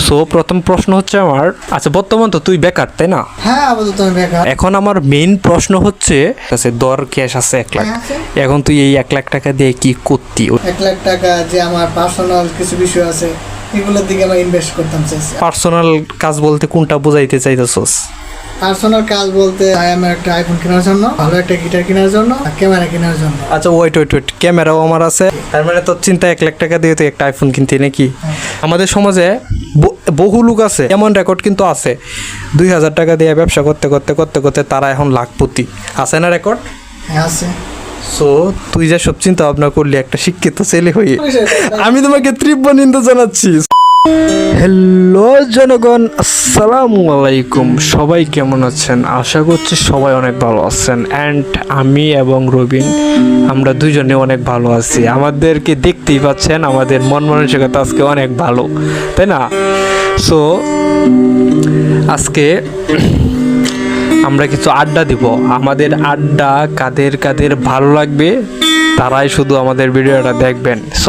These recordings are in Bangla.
সো প্রথম প্রশ্ন হচ্ছে আমার, আচ্ছা বর্তমান তো তুই বেকার তাই না? হ্যাঁ আপাতত আমি বেকার। এখন আমার মেইন প্রশ্ন হচ্ছে দর ক্যাশ আছে 1 লাখ, হ্যাঁ, আছে। এখন তুই এই 1 লাখ টাকা দিয়ে কি করতি? 1 লাখ টাকা যে আমার পার্সোনাল কিছু বিষয় আছে এগুলোর দিকে আমি ইনভেস্ট করতাম চাইছি। পার্সোনাল কাজ বলতে কোনটা বোঝাইতে চাইতেছস? পার্সোনাল কাজ বলতে আমার একটা আইফোন কেনার জন্য, ভালো একটা গিটার কেনার জন্য, ক্যামেরা কেনার জন্য। আচ্ছা ওয়েট, ক্যামেরাও আমার আছে, তার মানে তোর চিন্তা 1 লাখ টাকা দিয়ে তুই একটা আইফোন কিনতি নাকি? আমাদের সমাজে বহু লোক আছে, এমন রেকর্ড কিন্তু আছে 2,000 টাকা দিয়ে ব্যবসা করতে করতে করতে করতে তারা এখন লাখপতি, আছে না রেকর্ড? হ্যাঁ আছে। সো তুই যে সব চিন্তা ভাবনা করলি একটা শিক্ষিত ছেলে হয়ে, আমি তোমাকে তীব্র নিন্দা জানাচ্ছি। হ্যালো জনগণ, আসসালামু আলাইকুম। সবাই কেমন আছেন? আশা করছি সবাই অনেক ভালো আছেন। অ্যান্ড আমি এবং রবিন আমরা দুইজনে অনেক ভালো আছি। আমাদেরকে দেখতেই পাচ্ছেন, আমাদের মন মানসিকতা আজকে অনেক ভালো, তাই না? সো আজকে আমরা কিছু আড্ডা দিব। আমাদের আড্ডা কাদের কাদের ভালো লাগবে তারাই শুধু আমাদের ভিডিওটা দেখবেন। সো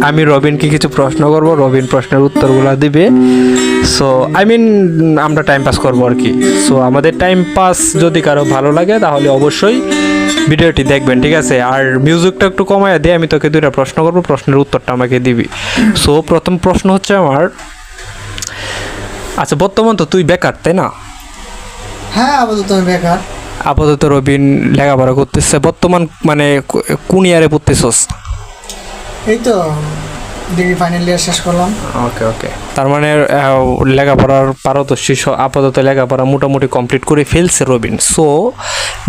আমি রবিনকে কিছু প্রশ্ন করব, রবিন প্রশ্নের উত্তরগুলো দিবে। সো আমরা টাইম পাস করবো আর কি। সো আমাদের টাইম পাস যদি কারো ভালো লাগে তাহলে অবশ্যই ভিডিওটি দেখবেন, ঠিক আছে? আর মিউজিকটা একটু কমায় দিয়ে আমি তোকে 2টা প্রশ্ন করবো, প্রশ্নের উত্তরটা আমাকে দিবি। সো প্রথম প্রশ্ন হচ্ছে আমার, আচ্ছা বর্তমান তো তুই বেকার তাই না? হ্যাঁ আপাতত আমি বেকার। আপাতত রবিন লেখাপড়া করতেছে। বর্তমান মানে কোন ইয়ারে পড়তেছস? এই তো ডিগ্রি ফাইনাল ইয়ার শেষ করলাম। ওকে। তার মানে লেখাপড়ার পারদর্শী, আপাতত লেখাপড়া মোটামুটি কমপ্লিট করে ফেলছে রবিন। সো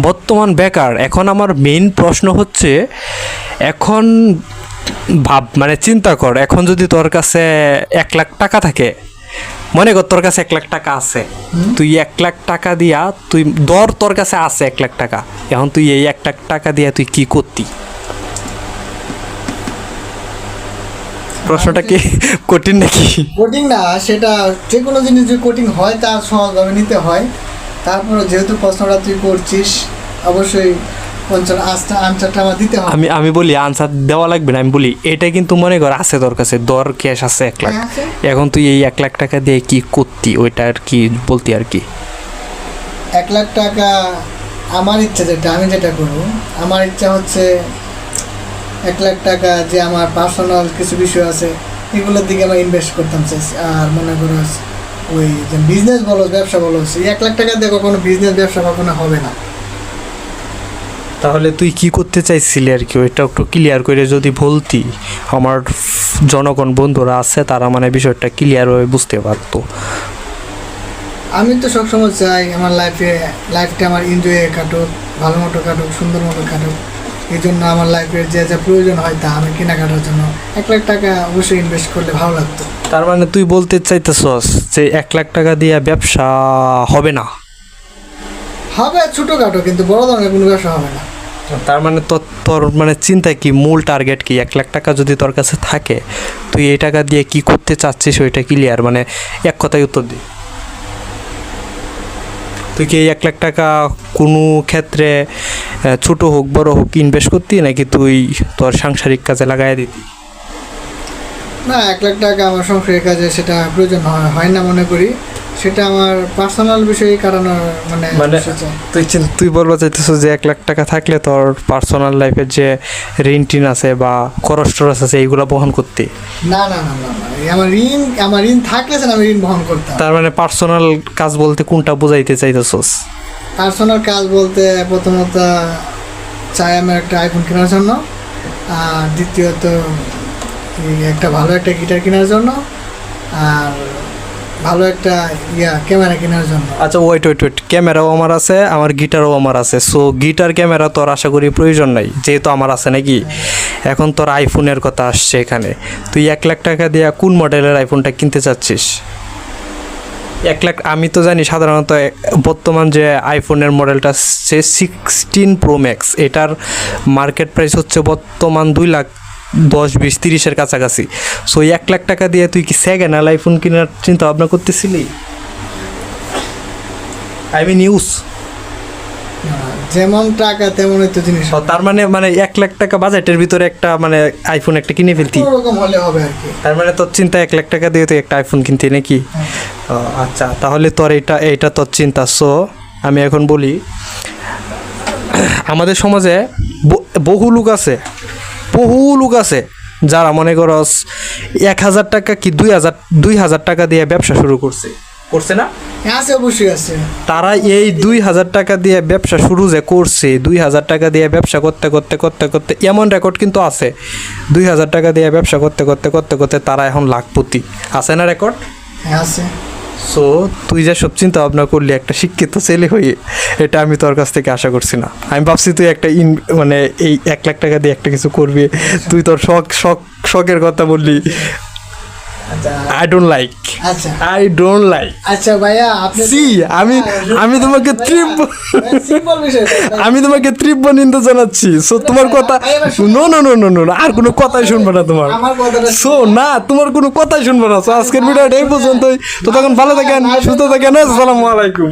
বর্তমান বেকার। এখন আমার মেইন প্রশ্ন হচ্ছে, এখন মানে চিন্তা কর, এখন যদি তোর কাছে 1 লাখ টাকা থাকে, মনে কর তোর কাছে 1 লাখ টাকা আছে, তুই 1 লাখ টাকা দিয়া তুই তোর কাছে আছে 1 লাখ টাকা, এখন তুই এই 1 লাখ টাকা দিয়া তুই কি করতি? প্রশ্নটা কি কঠিন নাকি? কোটিং না, সেটা যে কোনো জিনিস যদি কোটিং হয় তার সহজভাবে নিতে হয়। তারপরে যেহেতু প্রশ্নটা তুই করছিস অবশ্যই আনসারটা আমার দিতে হবে। আমি বলি আনসার দেওয়া লাগবে না, আমি বলি এটা কিন্তু মনে কর আছে তোর কাছে, দর ক্যাশ আছে 1 লাখ, হ্যাঁ, আছে। এখন তুই এই 1 লাখ টাকা দিয়ে কি করতি, ওইটা আর কি বলতি আর কি। 1 লাখ টাকা আমার ইচ্ছা, আমি যেটা করবো, আমার ইচ্ছা হচ্ছে 1 লাখ টাকা যে আমার পার্সোনাল কিছু বিষয় আছে এগুলোর দিকে আমি ইনভেস্ট করতাম চাইছি। আর মনে করো ওই যে বিজনেস বলো ব্যবসা বলো, এই 1 লাখ টাকা দিয়ে কখনো বিজনেস ব্যবসা কখনো হবে না। তাহলে তুই কি করতে চাইছিলি আর কি, ওইটা একটু ক্লিয়ার করে যদি বলতি, আমার জনগণ বন্ধুরা আছে তারা মানে বিষয়টা ক্লিয়ারভাবে বুঝতে পারতো। আমি তো সবসময় চাই আমার লাইফটা আমার এনজয়ে কাটুক, ভালো মতো কাটুক, সুন্দর মতো কাটুক। এই জন্য আমার লাইফের যে যা প্রয়োজন হয় তা আমি কেনাকাটার জন্য 1 লাখ টাকা অবশ্যই ইনভেস্ট করলে ভালো লাগতো। তার মানে তুই বলতে চাইতেছস যে 1 লাখ টাকা দিয়ে ব্যবসা হবে না? হবে ছোটোখাটো, কিন্তু বড় ধরনের কোনো ব্যবসা হবে না। তার মানে তোর মানে চিন্তা কি, মূল টার্গেট কি? 1 লাখ টাকা যদি তোর কাছে থাকে তুই এই টাকা দিয়ে কি করতে চাচ্ছিস ওইটা ক্লিয়ার, মানে এক কথায় উত্তর দি। তুই কি এই 1 লাখ টাকা কোনো ক্ষেত্রে ছোট হোক বড় হোক ইনভেস্ট করতি, নাকি তুই তোর সাংসারিক কাজে লাগাই দিতি? না, 1 লাখ টাকা আমার সংসারের কাজে সেটা প্রয়োজন হয় না মনে করি। সেটা আমার পার্সোনাল বিষয়ে কাটানোর মানে তুই বলবো চাইতেছ যে 1 লাখ টাকা থাকলে তোর পার্সোনাল লাইফের যে ঋণ টিন আছে বা খরচ টরচ আছে এইগুলো বহন করতে? না, আমার ঋণ থাকলে আমি ঋণ বহন করতাম। তার মানে পার্সোনাল কাজ বলতে কোনটা বোঝাইতে চাইতেছস? পার্সোনাল কাজ বলতে প্রথমত চাই আমার একটা আইফোন কেনার জন্য, আর দ্বিতীয়ত একটা ভালো একটা গিটার কেনার জন্য, আর ভালো একটা ক্যামেরা কেনার জন্য। আচ্ছা ওয়েট, ক্যামেরাও আমার আছে, আমার গিটারও আমার আছে। সো গিটার ক্যামেরা তোর আশা করি প্রয়োজন নাই, যেহেতু আমার আছে নাকি? এখন তোর আইফোনের কথা আসছে এখানে। তুই 1 লাখ টাকা দিয়ে কোন মডেলের আইফোনটা কিনতে চাচ্ছিস? 1 লাখ, আমি তো জানি সাধারণত বর্তমান যে আইফোনের মডেলটা সে 16 প্রো ম্যাক্স, এটার মার্কেট প্রাইস হচ্ছে বর্তমান 2,10,20,30-এর কাছাকাছি। সো 1 লাখ টাকা দিয়ে তুই কি সেকেন্ড হ্যান্ড আইফোন কেনার চিন্তা ভাবনা করতেছিলি? যেমন টাকা তেমনই তো জিনিস। ও, তার মানে মানে 1 লাখ টাকা বাজেটের ভিতরে একটা মানে আইফোন একটা কিনে ফেলতি। ওরকম হলে হবে আর কি। তার মানে তোর চিন্তা 1 লাখ টাকা দিয়ে তুই একটা আইফোন কিনতি নাকি? ও, আচ্ছা, তাহলে তোর এইটা তোর চিন্তা। সো আমি এখন বলি, আমাদের সমাজে বহু লোক আছে যারা মনে করস 1,000 টাকা কি 2,000 টাকা দিয়ে ব্যবসা শুরু করছে না? আছে, অবশ্যই আছে। তারা এই 2,000 টাকা দিয়ে ব্যবসা শুরু যে করছে, 2,000 টাকা দিয়ে ব্যবসা করতে এমন রেকর্ড কিন্তু আছে, 2,000 টাকা দিয়ে ব্যবসা করতে তারা এখন লাখপতি। আছে না রেকর্ড? হ্যাঁ, আছে। সো তুই যা সব চিন্তা ভাবনা করলি একটা শিক্ষিত ছেলে হয়ে, এটা আমি তোর কাছ থেকে আশা করছি না। আমি ভাবছি তুই একটা মানে এই 1 লাখ টাকা দিয়ে একটা কিছু করবি, তুই তোর শখের কথা বললি। আচ্ছা আই ডোন্ট লাইক। আচ্ছা ভাইয়া, আপনি সি আমি তোমাকে সিম্পল বিষয়। আমি তোমাকে তীব্র নিন্দা জানাচ্ছি। সো তোমার কথা নো, আর কোনো কথাই শুনবো না তোমার। আমার কথাটা সো না, তোমার কোনো কথাই শুনবো না। সো আজকের ভিডিওটা এই পর্যন্তই। তো তখন ভালো থাকেন, সুস্থ থাকেন, আসসালামু আলাইকুম।